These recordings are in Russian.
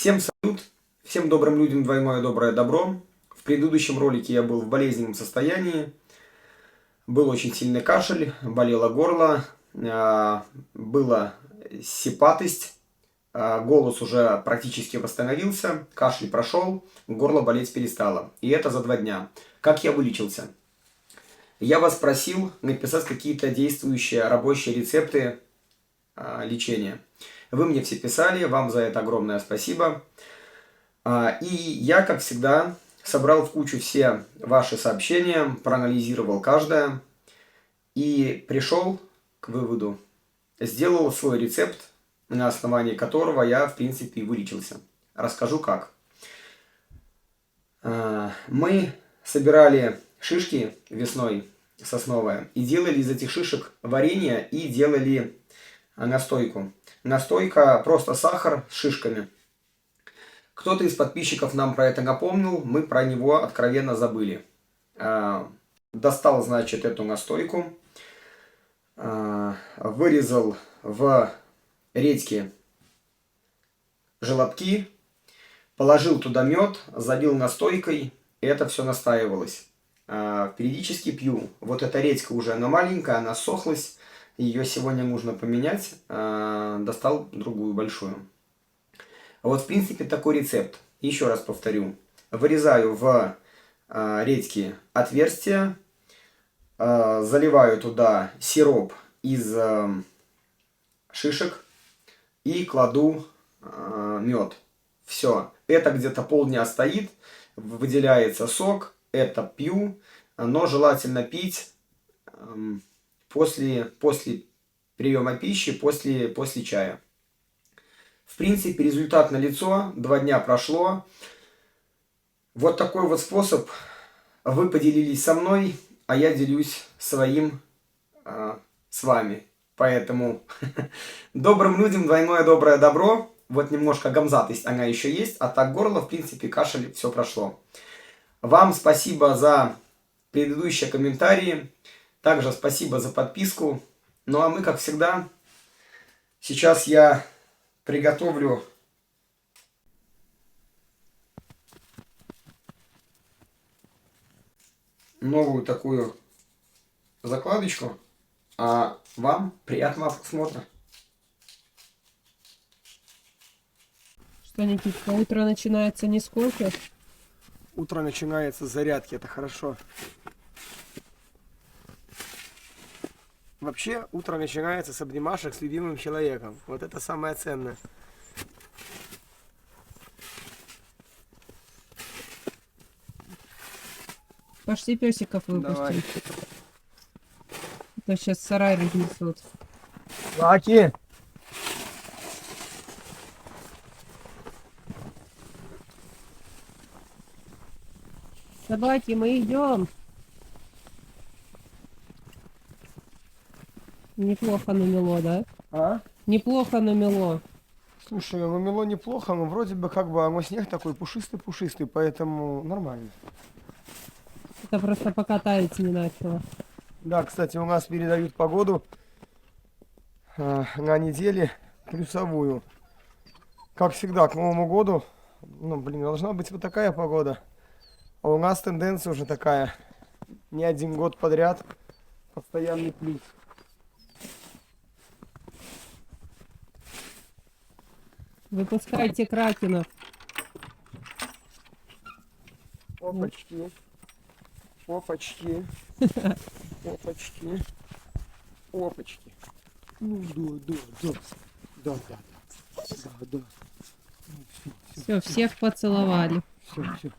Всем салют, всем добрым людям двойное доброе добро. В предыдущем ролике я был в болезненном состоянии, был очень сильный кашель, болело горло, была сипатость, голос уже практически восстановился, кашель прошел, горло болеть перестало. И это за 2 дня. Как я вылечился? Я вас просил написать какие-то действующие рабочие рецепты лечения. Вы мне все писали, вам за это огромное спасибо. И я, как всегда, собрал в кучу все ваши сообщения, проанализировал каждое и пришел к выводу, сделал свой рецепт, на основании которого я, в принципе, и вылечился. Расскажу как. Мы собирали шишки весной сосновые и делали из этих шишек варенье и делали настойку. Настойка просто сахар с шишками. Кто-то из подписчиков нам про это напомнил, мы про него откровенно забыли. Достал, значит, эту настойку, вырезал в редьки желобки, положил туда мед, залил настойкой, и это все настаивалось. Периодически пью. Вот эта редька уже, она маленькая, она сохлась, ее сегодня нужно поменять. Достал другую большую. Вот, в принципе, такой рецепт. Еще раз повторю. Вырезаю в редьки отверстия, заливаю туда сироп из шишек и кладу мед. Все. Это где-то полдня стоит, выделяется сок, это пью, но желательно пить после приема пищи, после чая. В принципе, результат налицо, 2 дня прошло. Вот такой вот способ. Вы поделились со мной, а я делюсь своим с вами. Поэтому добрым людям двойное доброе добро. Вот немножко гамзатость она еще есть, а так горло, в принципе, кашель, все прошло. Вам спасибо за предыдущие комментарии. Также спасибо за подписку. Ну а мы, как всегда, сейчас я приготовлю новую такую закладочку. А вам приятного просмотра. Что, Никитка, утро начинается не с кофе? Утро начинается с зарядки, это хорошо. Вообще, утро начинается с обнимашек с любимым человеком. Вот это самое ценное. Пошли песиков выпустим. Давай. А то сейчас сарай разнесут. Лаки! Собаки, мы идем. Неплохо намело, да? А? Неплохо намело. Слушай, ну мело неплохо, но вроде бы как бы оно снег такой пушистый-пушистый, поэтому нормально. Это просто пока таять не начало. Да, кстати, у нас передают погоду на неделе плюсовую. Как всегда, к Новому году, должна быть вот такая погода. А у нас тенденция уже такая. Не один год подряд постоянный плюс. Выпускайте кракенов. Опачки. Опачки. Опачки. Опачки. Ну да. Да. Все, всех поцеловали. Все.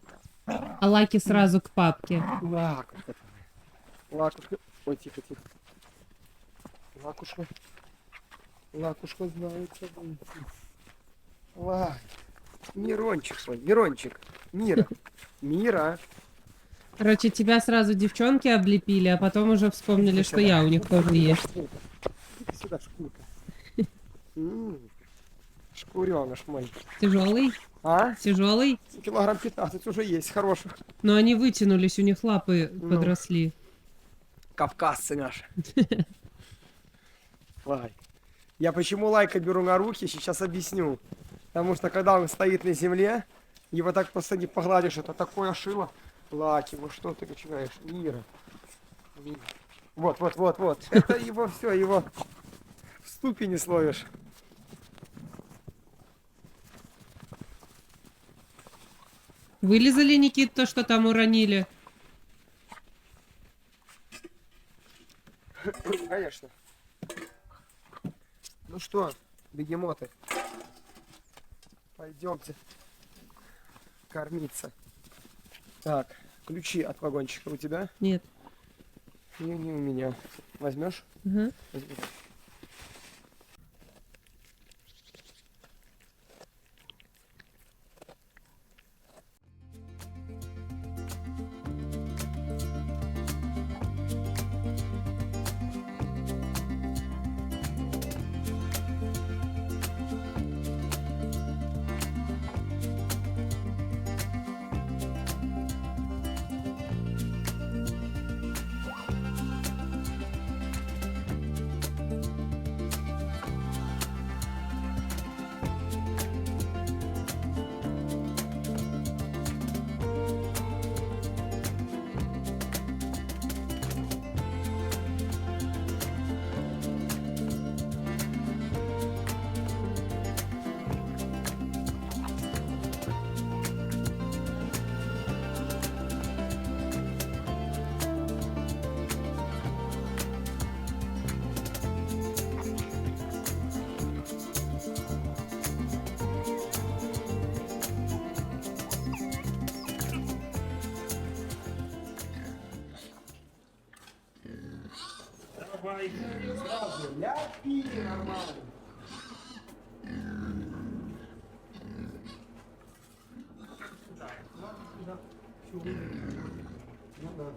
А Лаки сразу к папке. Лакушка. Лакушка. Ой, тихо. Лакушка знает собой. Лак. Мирончик свой. Мирончик. Мира. Короче, тебя сразу девчонки облепили, а потом уже вспомнили, что я у них тоже есть. Иди сюда, шкурка. Шкуреныш мой. Тяжелый? А? Тяжелый? Килограмм 15 уже есть, хороших. Но они вытянулись, у них лапы подросли. Кавказцы наши. Лай. Я почему лайка беру на руки, сейчас объясню. Потому что когда он стоит на земле, его так просто не погладишь, это такое шило. Лаки, вот что ты начинаешь? Мира. Вот. Это его все, его в ступе не словишь. Вылезали, Никит, то, что там уронили? Конечно. Ну что, бегемоты, пойдемте кормиться. Так, ключи от вагончика у тебя? Нет. И не у меня. Возьмешь? Ага. Возьми. Давай. Сразу ляпи нормально. Ну да.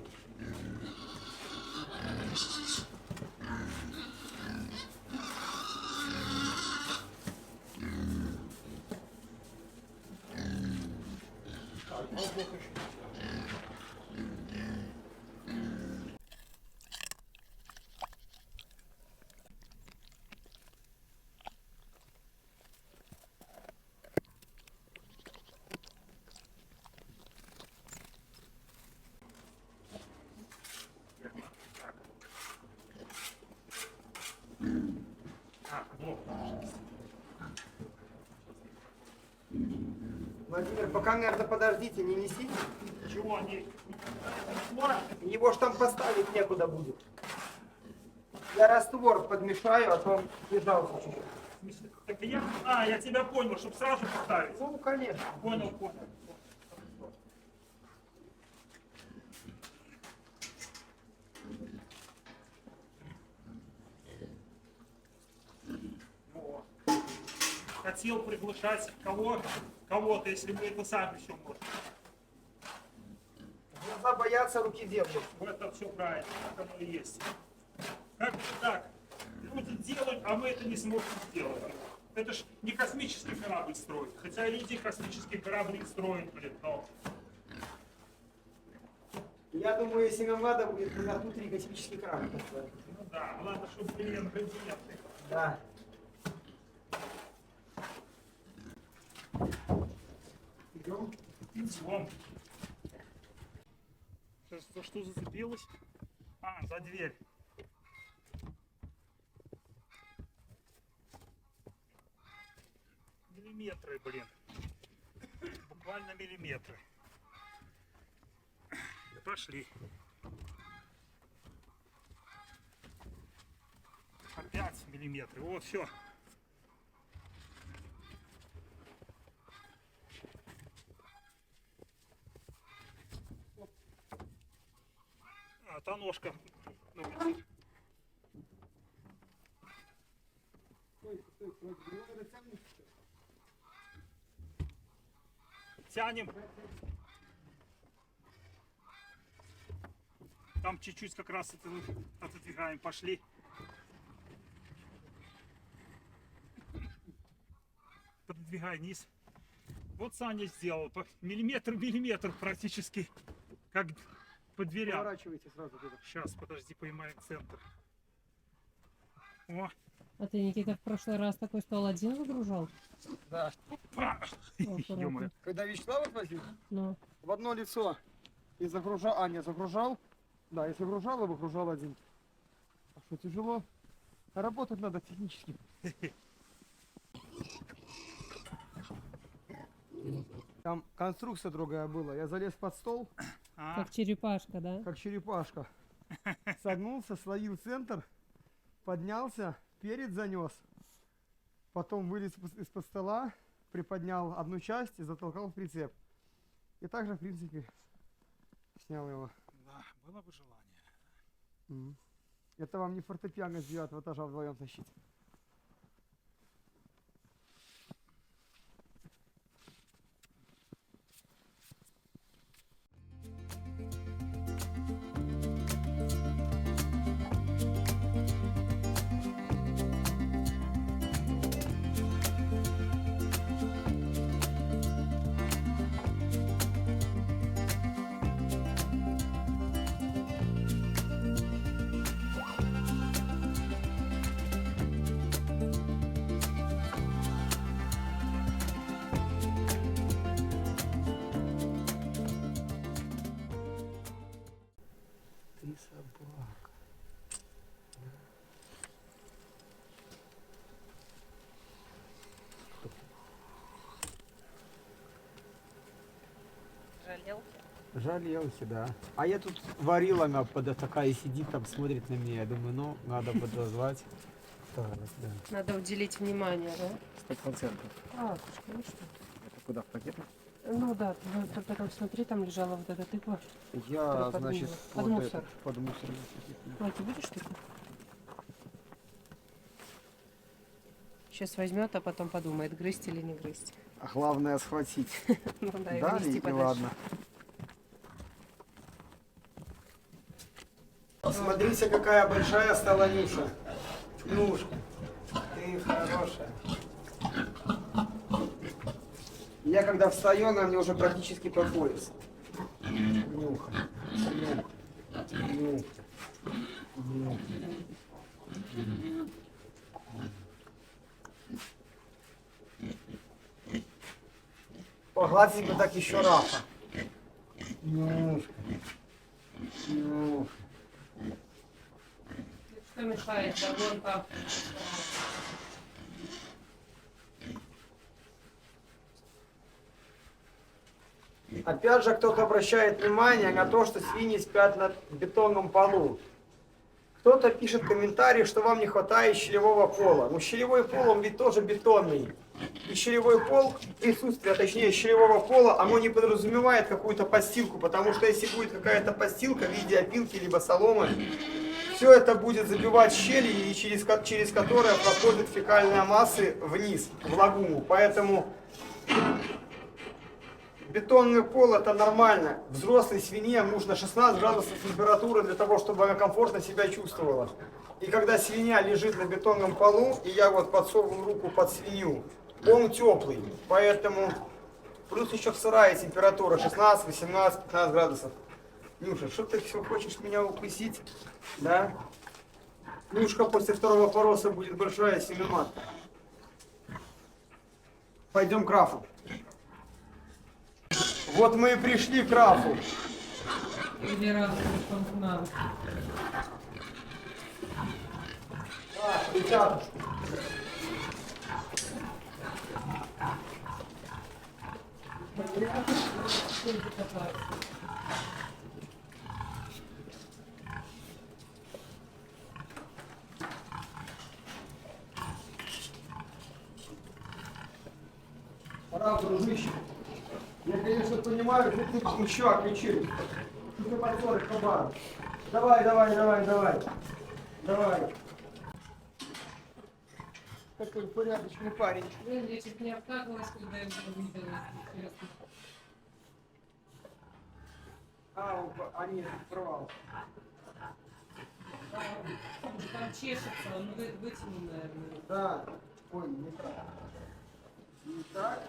Владимир, пока, наверное, подождите, не несите. Чего они? Его ж там поставить некуда будет. Я раствор подмешаю, а то лежал чуть-чуть. Так я тебя понял, чтобы сразу поставить. Ну, конечно. Понял. Вот. Хотел приглашать кого-то, если мы это сами все можем. Глаза боятся, руки делают. Это все правильно, так оно и есть. Как это так? Люди делают, а мы это не сможем сделать. Это ж не космический корабль строить. Хотя люди космические корабли строят, блин, но... Я думаю, если нам надо будет, то внутри космический корабль построить. Ну да, главное, чтобы были ингредиенты. Да. Идем. Идем. За что зацепилось? А, за дверь. Миллиметры, блин. Буквально миллиметры. Пошли. Опять миллиметры. О, все. А та ножка. Ну, тянем. Там чуть-чуть как раз это отодвигаем. Пошли. Пододвигай вниз. Вот Саня сделал. Миллиметр практически. Как по дверям. Поворачивайте сразу туда. Сейчас, подожди, поймаем центр. О, А ты, Никита, в прошлый раз такой стол один выгружал? Да. па. О, аккуратно. Ё-моё. Когда Вячеслав отвозил, Ну, в одно лицо и загружал, не загружал, да, и загружал, и выгружал один. А что, тяжело? Работать надо технически. Там конструкция другая была. Я залез под стол, А, как черепашка, да? как черепашка. Согнулся, словил центр, поднялся, перед занес. Потом вылез из-под стола, приподнял одну часть и затолкал в прицеп. И также, в принципе, снял его. да, было бы желание. Мгм. Это вам не фортепиано с 9 этажа вдвоем тащить. Ты собака. Жалелся, да. А я тут варила, она такая сидит, там смотрит на меня. Я думаю, ну, надо подозвать. Да. Надо уделить внимание, да? 100%. А, конечно. Это куда, в пакет? Ну да, ты потом смотри, там лежала вот эта тыква. Я, Под значит, мусор. Под мусор. под мусор. Ой, ты будешь тыкву? Сейчас возьмет, а потом подумает, грызть или не грызть. А главное схватить. Ну да, и Дали, вынести и подальше. ладно. Посмотрите, какая большая стала Нюша. Нюшка, ты хорошая. Я когда встаю, она мне уже практически по пояс. Нюха, нюха, нюха, нюха. Погладить бы так еще Рафа. Нюшка, нюшка. Что мешает? Загонка. Опять же, кто-то обращает внимание на то, что свиньи спят на бетонном полу. Кто-то пишет комментарий, что вам не хватает щелевого пола. Но щелевой пол, он ведь тоже бетонный. И щелевой пол, присутствие, точнее щелевого пола, оно не подразумевает какую-то подстилку, потому что если будет какая-то подстилка в виде опилки либо соломы, все это будет забивать щели, и через которые проходят фекальные массы вниз, в лагуну. Поэтому бетонный пол это нормально. Взрослой свинье нужно 16 градусов температуры для того, чтобы она комфортно себя чувствовала. И когда свинья лежит на бетонном полу, и я вот подсовываю руку под свинью, он теплый. Поэтому плюс еще в сарае температура 16, 18, 15 градусов. Нюша, что ты все хочешь меня укусить? Да? Нюшка после второго пороса будет большая семиматка. Пойдем к Рафу. Вот мы и пришли к Рафу. Или раз, что надо. Ребята. Раф, дружище, я, конечно, понимаю, что ты еще отличил. Ты подсорок кабан. Давай. Давай. Такой порядочный парень. Блин, я чуть не обкакалась, когда я его видела, если честно. Они порвал. Там чешется, он вытянул, наверное. Да. Ой, не так. Не так.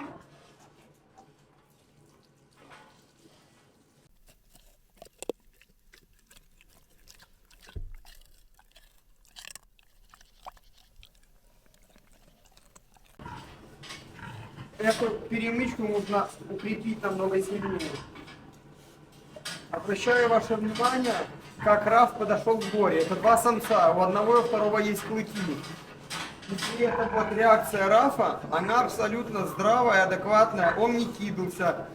Эту перемычку нужно укрепить намного сильнее. Обращаю ваше внимание, как Раф подошел к горе. Это два самца, у одного и у второго есть клыки. И эта вот реакция Рафа, она абсолютно здравая, адекватная, он не кидался.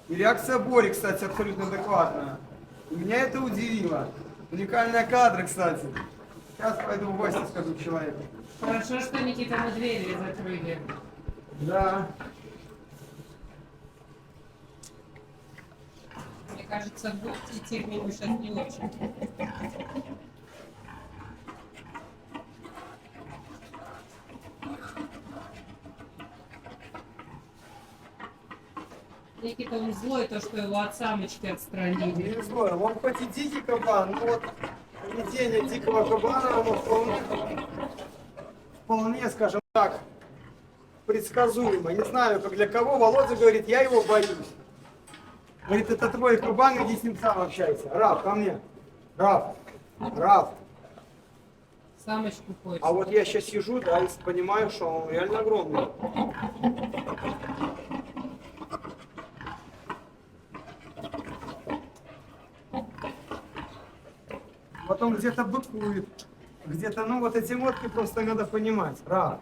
И реакция Бори, кстати, абсолютно адекватная. И меня это удивило. Уникальные кадры, кстати. Сейчас пойду в гости скажу человеку. Хорошо, что, Никита, мы двери закрыли. Да. Мне кажется, в гости идти к нему сейчас не очень. Никита, он злой, то, что его от самочки отстранили. Не знаю, он хоть и дикий кабан, но вот поведение дикого кабана, оно вполне, скажем так, предсказуемо. Не знаю, как для кого. Володя говорит, я его боюсь. Говорит, это твой кабан, иди с ним сам общайся. Раф, ко мне. Раф, Раф. Самочку хочет. А вот я сейчас сижу, да, и понимаю, что он реально огромный. Потом где-то быкует, где-то, ну вот эти нотки просто надо понимать. Раф.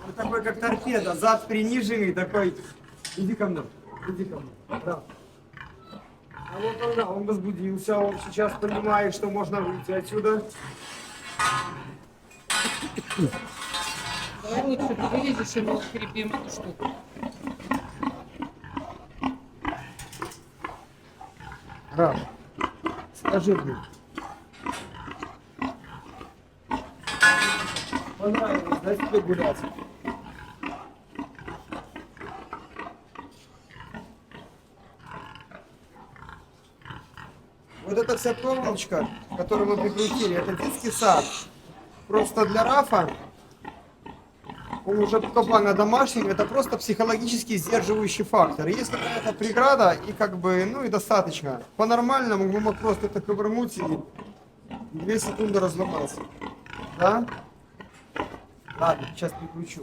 Он такой, как торпеда, зад приниженный, такой. Иди ко мне, иди ко мне. Раф. А вот он, да, он возбудился, он сейчас понимает, что можно выйти отсюда. Давай лучше ты вылезешь и мы укрепим эту штуку. Раф, скажи мне. Понравилось, да, тебе гулять? Вот эта вся проволочка, которую мы прикрутили, это детский сад. Просто для Рафа, он уже кабана домашний, это просто психологически сдерживающий фактор. Есть какая-то преграда, и как бы, ну и достаточно. По-нормальному мы мог просто это ковырнуть и 2 секунды разломаться. Да? Ладно, сейчас прикручу.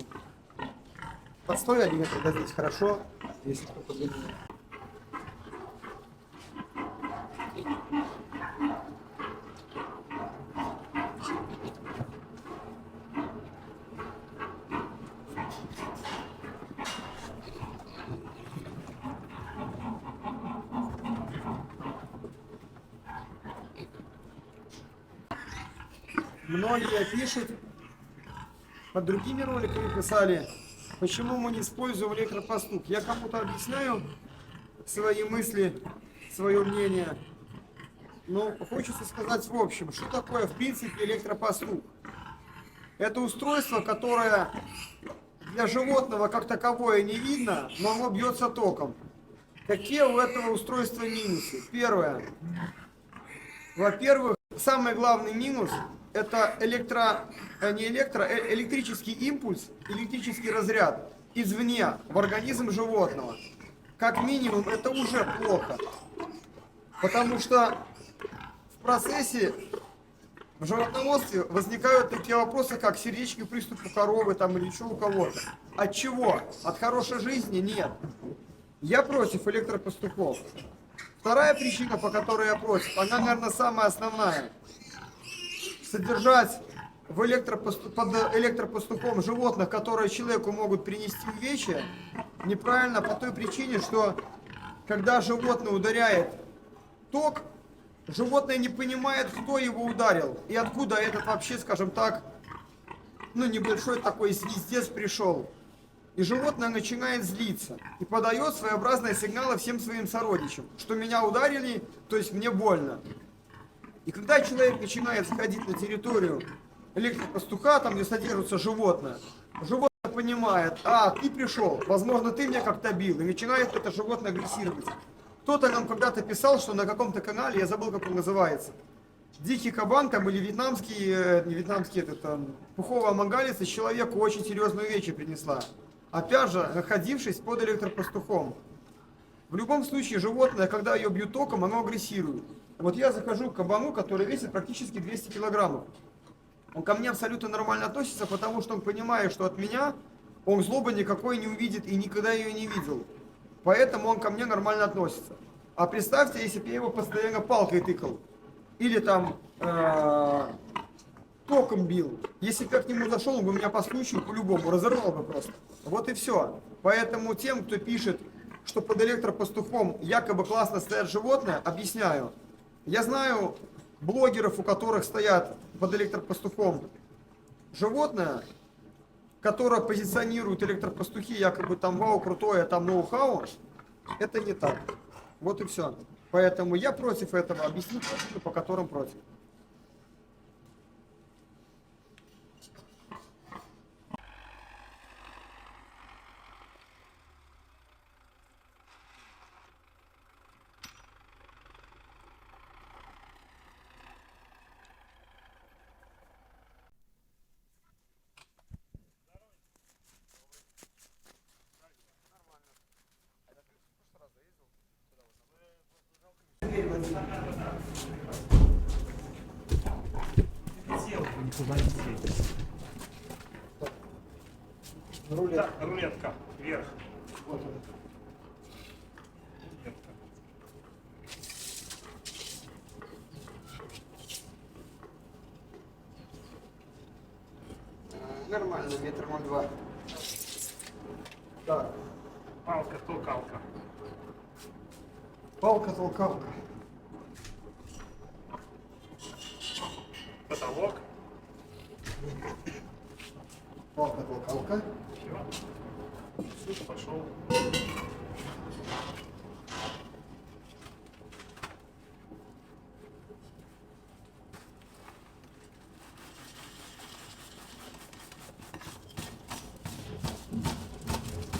Постой 1 метр, да, здесь хорошо, если кто-то будет. Многие пишут, под другими роликами писали, почему мы не используем электропоступ. Я кому-то объясняю свои мысли, свое мнение. Но хочется сказать в общем, что такое в принципе электропоступ. Это устройство, которое для животного как таковое не видно, но оно бьется током. Какие у этого устройства минусы? Первое. Во-первых, самый главный минус — это электрический импульс, электрический разряд извне в организм животного. Как минимум, это уже плохо. Потому что в процессе в животноводстве возникают такие вопросы, как сердечный приступ у коровы там, или что у кого-то. От чего? От хорошей жизни? Нет. Я против электропоступов. Вторая причина, по которой я против, она, наверное, самая основная. Содержать под электропоступом животных, которые человеку могут принести увечья, неправильно по той причине, что когда животное ударяет ток, животное не понимает, кто его ударил и откуда этот вообще, скажем так, ну небольшой такой звездец пришел. И животное начинает злиться и подает своеобразные сигналы всем своим сородичам, что меня ударили, то есть мне больно. И когда человек начинает заходить на территорию электропастуха, там где содержится животное, животное понимает, а, ты пришел, возможно, ты меня как-то бил, и начинает это животное агрессировать. Кто-то нам когда-то писал, что на каком-то канале, я забыл, как он называется, дикий кабан там или вьетнамский, не вьетнамский, это там, пуховая мангалица человеку очень серьезную увечье принесла. опять же, находившись под электропастухом. В любом случае, животное, когда ее бьют током, оно агрессирует. Вот я захожу к кабану, который весит практически 200 килограммов. Он ко мне абсолютно нормально относится, потому что он понимает, что от меня он злобы никакой не увидит и никогда ее не видел. Поэтому он ко мне нормально относится. А представьте, если бы я его постоянно палкой тыкал. Или там током бил. Если бы я к нему зашел, он бы меня по случаю по-любому разорвал бы просто. Вот и все. Поэтому тем, кто пишет, что под электропастухом якобы классно стоят животные, объясняю. Я знаю блогеров, у которых стоят под электропастухом животное, которое позиционирует электропастухи якобы там вау, крутое, там ноу-хау. Это не так. Вот и все. Поэтому я против этого. Объясню причины, по которым против. Так, рулетка вверх. Вот он. Рулетка. Нормально, метр на 2. Так, Палка-толкалка. палка-толкалка. Потолок. Палка-толкалка. Все. Суд пошел.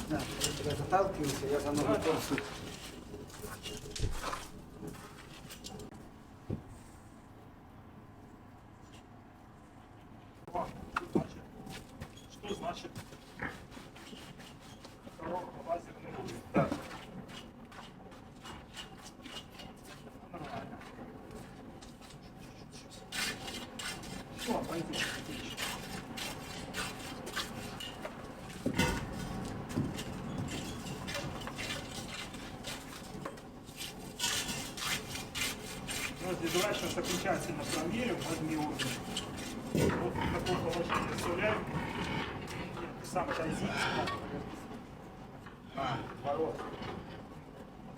Да, я заталкиваюсь, я за ногу ползу. Что значит? Коробка лазерный луч. Так. Нормально. Все, пойдем. Отлично. Ну, здесь давай сейчас окончательно проверим одни уровни. Вот такое положение оставляем. Сам тайзик. Ворот.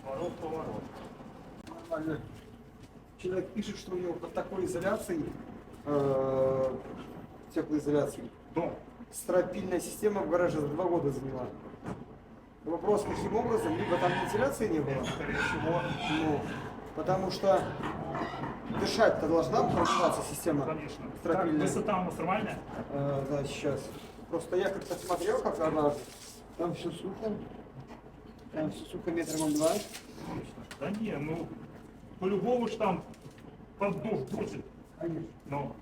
Ворот, поворот. Нормально. Человек пишет, что у него под такой изоляцией, теплоизоляцией, Дом. стропильная система в гараже за 2 года заняла. Вопрос, каким образом, либо там вентиляции не было, Скорее всего, ну, потому что дышать-то должна промываться система конечно. Так, стропильная. высота у нас нормальная? Да, сейчас. Просто я как-то смотрел, как она, там все сухо. Там все сухо метр на 2. Да не, ну, по-любому ж там поддув будет. Конечно. Но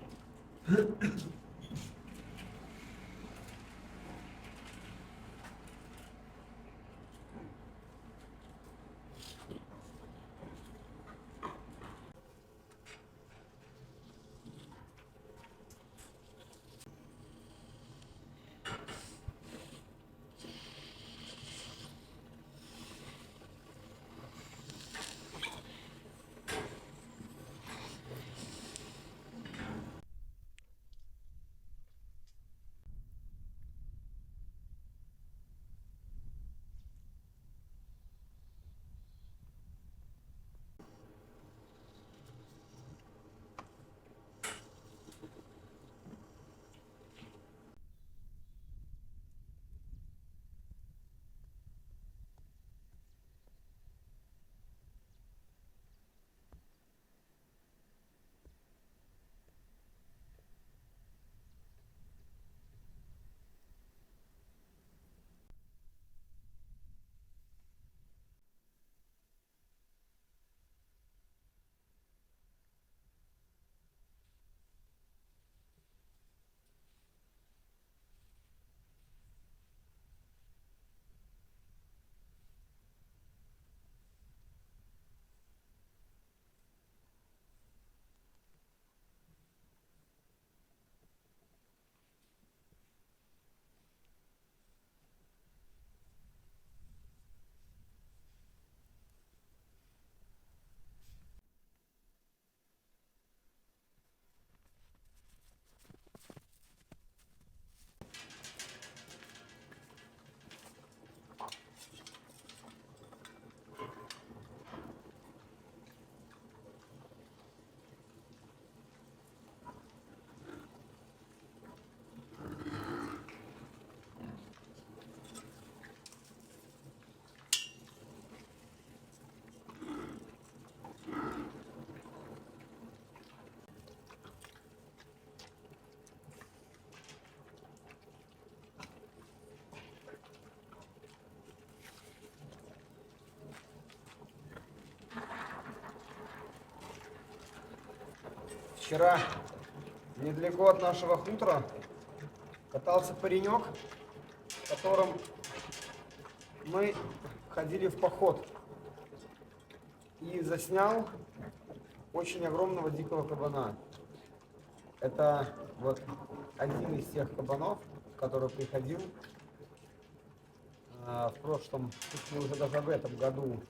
Вчера недалеко от нашего хутора катался паренек, с которым мы ходили в поход. И заснял очень огромного дикого кабана. Это вот один из тех кабанов, который приходил в прошлом, чуть ли уже даже в этом году,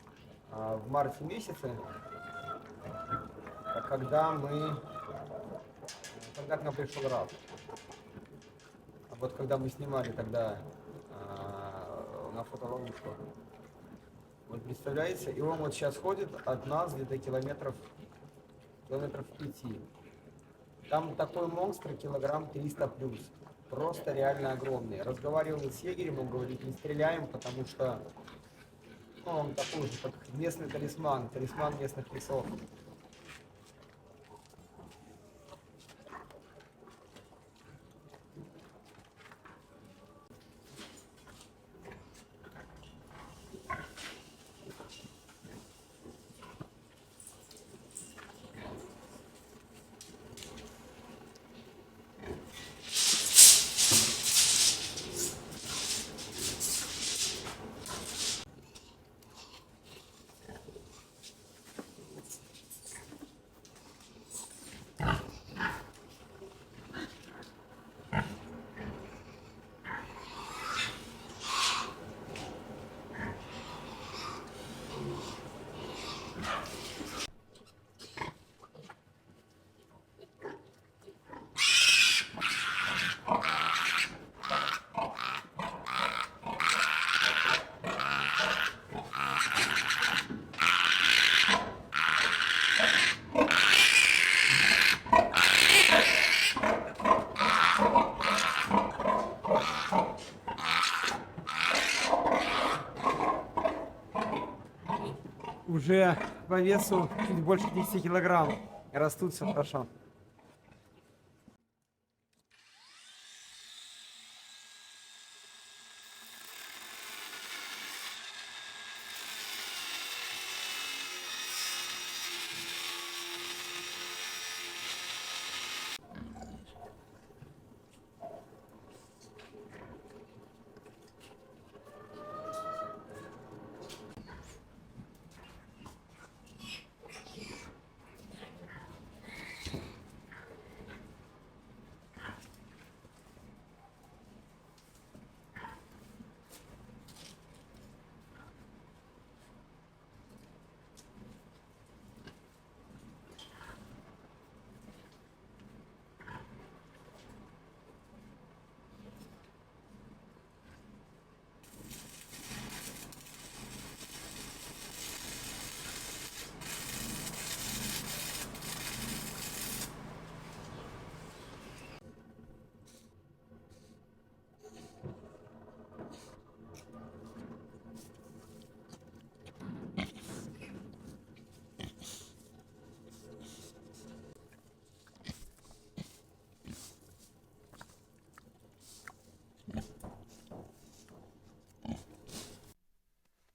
в марте месяце, когда к нам пришел Раф. А вот когда мы снимали тогда на фотоловушку. Вот представляете, и он вот сейчас ходит от нас где-то километров 5. Там такой монстр килограмм 300 плюс. Просто реально огромный. Разговаривал с егерем, он говорит, не стреляем, потому что он такой же, как местный талисман местных лесов. Уже по весу чуть больше 10 килограмм. Растут все хорошо.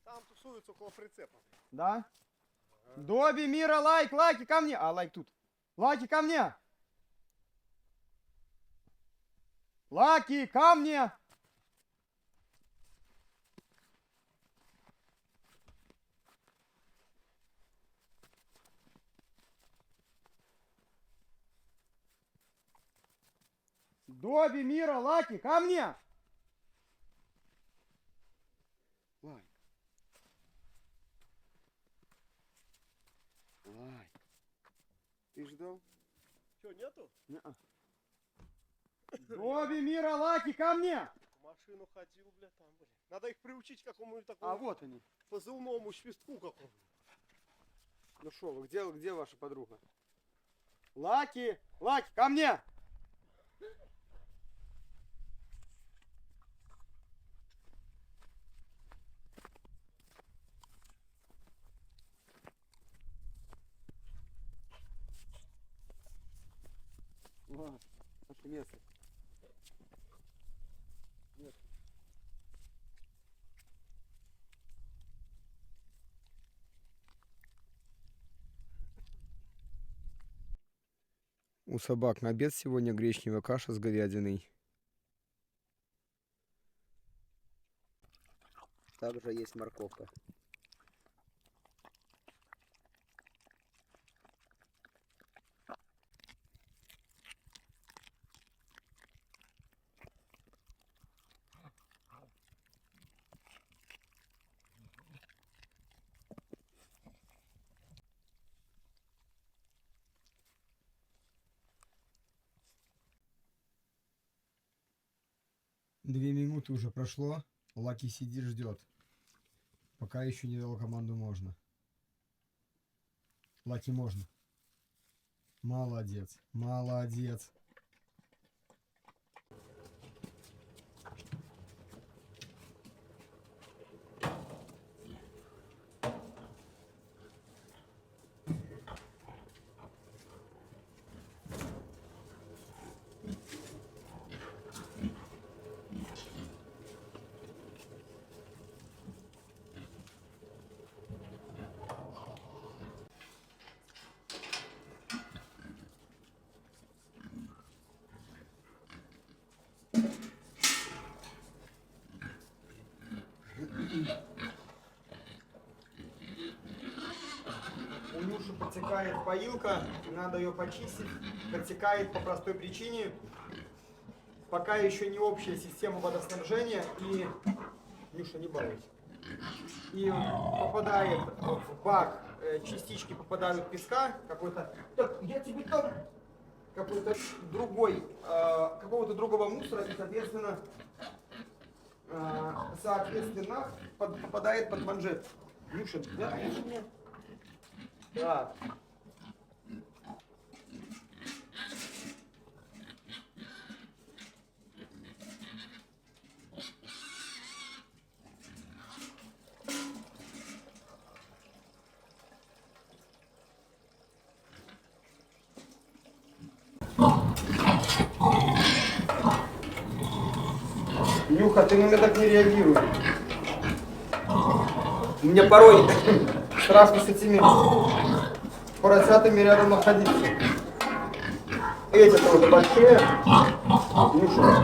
Там тусуются около прицепа. Да? Доби, Мира, лайк, лайки ко мне. А, лайк тут. Лайки ко мне. Лаки, ко мне. Доби, Мира, Лаки, ко мне. Лайк. Лайк. Ты ждал? Че, нету? Не-а. Доби, Мира, Лаки, ко мне. В машину ходил, бля, там, бля. Надо их приучить к какому-нибудь такому А вот они. позывному свистку какому. Ну шо вы, где ваша подруга? Лаки, Лаки, ко мне. Вот, это место. У собак на обед сегодня гречневая каша с говядиной. Также есть морковка. Две минуты уже прошло. Лаки сидит, ждет. Пока еще не дал команду можно. Лаки можно. Молодец. Молодец. У Нюши подтекает поилка, надо ее почистить. Подтекает по простой причине. Пока еще не общая система водоснабжения и... Нюша, не балуйся. И попадает в бак, частички попадают песка, какой-то... Так, я тебе там... Какой-то другой, какого-то другого мусора, и, соответственно, попадает под манжет. Нюша, да? Да. Нюха, ты на меня так не реагируй. Мне порой страшно с этими поросятами рядом находиться. Эти-то вот большие. Нюша.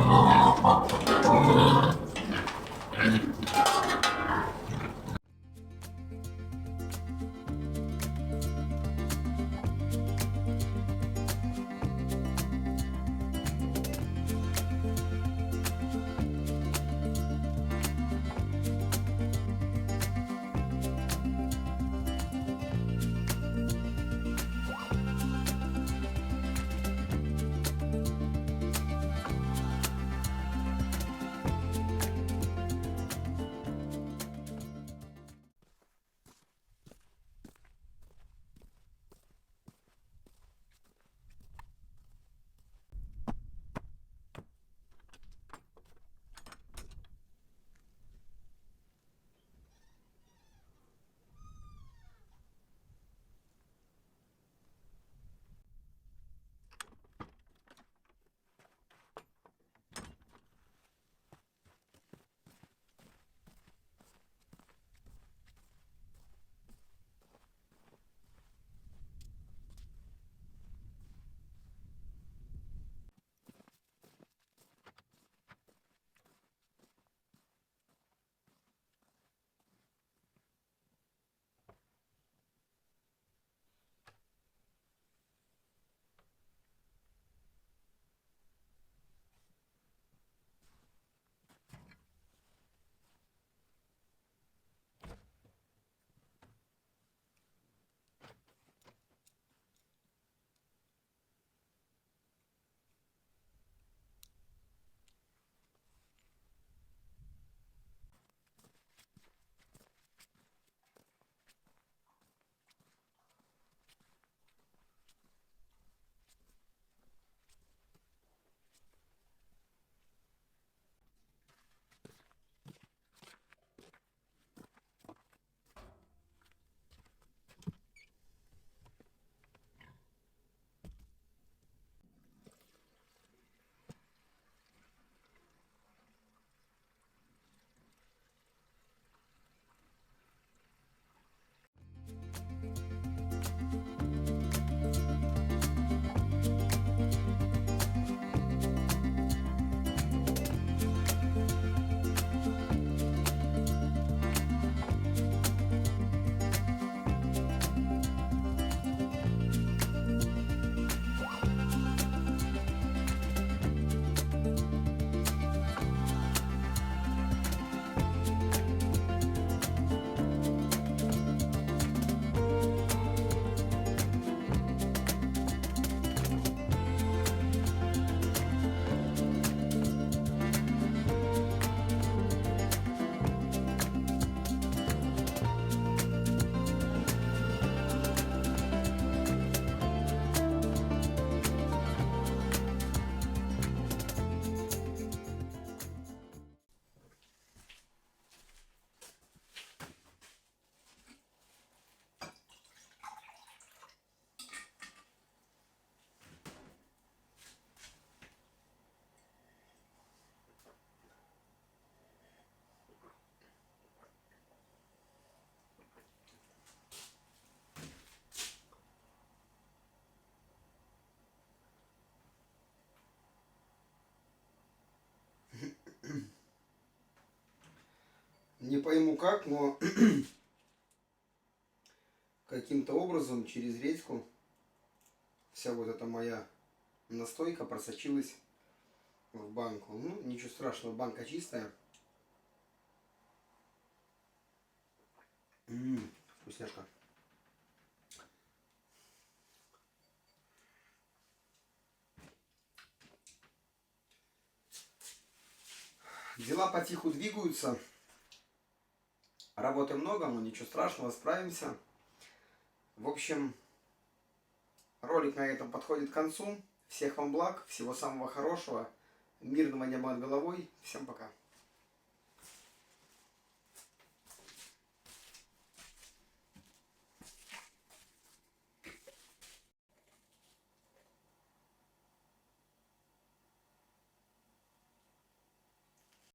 Не пойму как, но каким-то образом через редьку вся вот эта моя настойка просочилась в банку. Ну, ничего страшного, банка чистая. Вкусняшка. Дела потиху двигаются. Работы много, но ничего страшного, справимся. В общем, ролик на этом подходит к концу. Всех вам благ, всего самого хорошего. Мирного неба над головой. Всем пока.